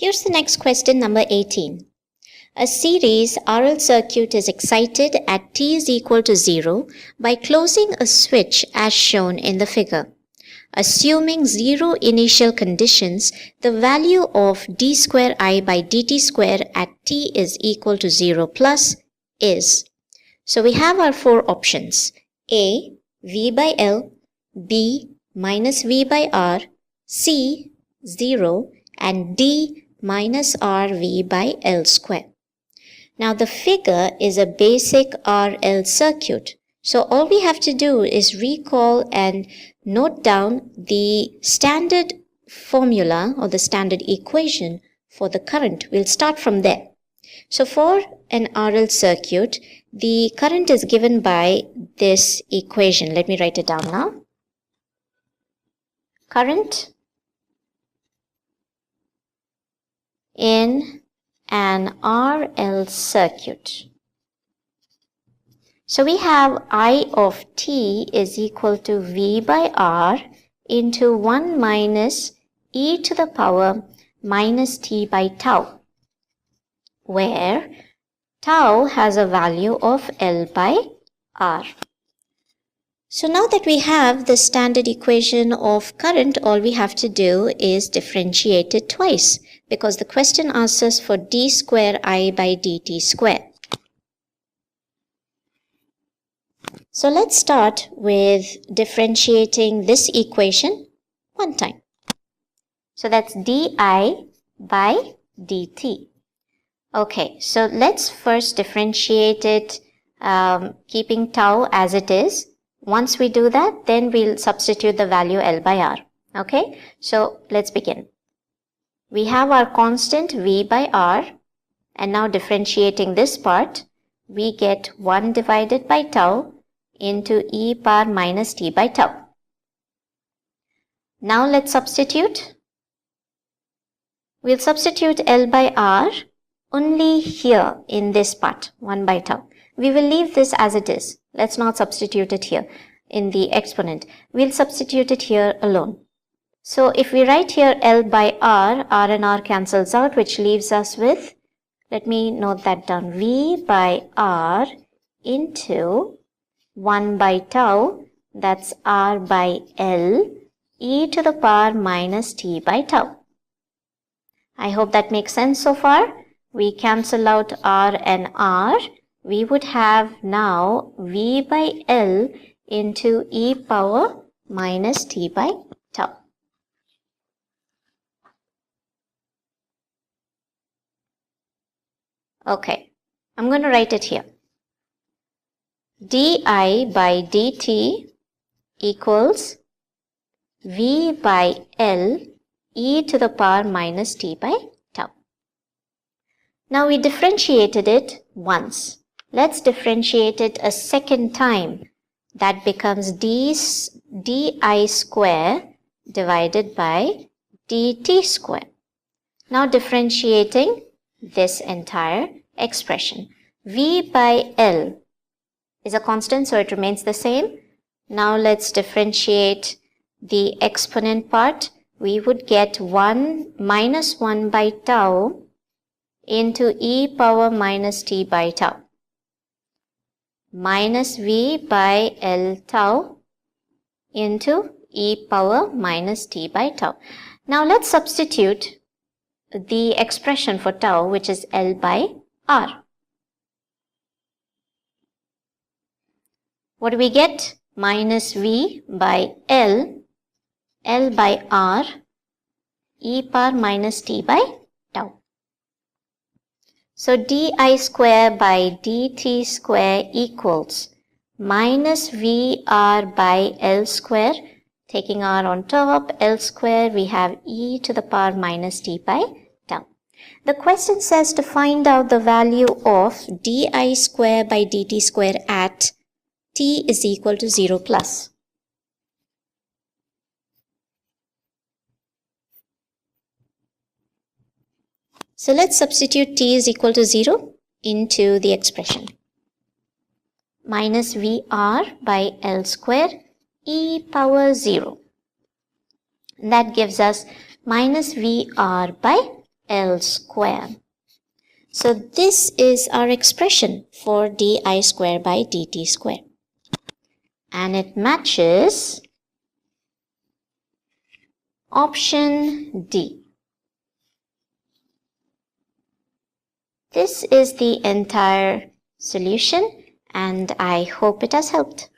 Here's the next question, number 18. A series RL circuit is excited at t is equal to 0 by closing a switch as shown in the figure. Assuming 0 initial conditions, the value of d square I by dt square at t is equal to 0 plus is. So we have our four options. A, V by L, B, minus V by R, C, 0, and D, minus RV by L square. Now the figure is a basic RL circuit. So all we have to do is recall and note down the standard formula or the standard equation for the current. We'll start from there. So for an RL circuit, the current is given by this equation. Let me write it down now. Current in an RL circuit. So we have I of t is equal to V by R into 1 minus e to the power minus t by tau, where tau has a value of L by R. So now that we have the standard equation of current, all we have to do is differentiate it twice, because the question asks us for d square I by dt square. So let's start with differentiating this equation one time. So that's di by dt. Okay, so let's first differentiate it keeping tau as it is. Once we do that, then we'll substitute the value L by R. Okay, so let's begin. We have our constant V by R, and now differentiating this part, we get 1 divided by tau into e power minus t by tau. Now let's substitute. We'll substitute L by R only here in this part, 1 by tau. We will leave this as it is. Let's not substitute it here in the exponent. We'll substitute it here alone. So if we write here L by R, R and R cancels out, which leaves us with, let me note that down, V by R into 1 by tau, that's R by L, e to the power minus t by tau. I hope that makes sense so far. We cancel out R and R. We would have now V by L into e power minus t by tau. Okay, I'm going to write it here. di by dt equals V by L e to the power minus t by tau. Now we differentiated it once. Let's differentiate it a second time. That becomes di square divided by dt square. Now differentiating this entire expression. V by L is a constant, so it remains the same. Now let's differentiate the exponent part. We would get 1 minus 1 by tau into e power minus t by tau, minus V by L tau into e power minus t by tau. Now let's substitute the expression for tau, which is L by R. What do we get? Minus V by L, L by R, e power minus t by tau. So di square by dt square equals minus VR by L square. Taking R on top, L square, we have e to the power minus t by tau. The question says to find out the value of di square by dt square at t is equal to 0 plus. So let's substitute t is equal to 0 into the expression. Minus VR by L square e power 0. That gives us minus VR by L square. So this is our expression for di square by dt square. And it matches option D. This is the entire solution, and I hope it has helped.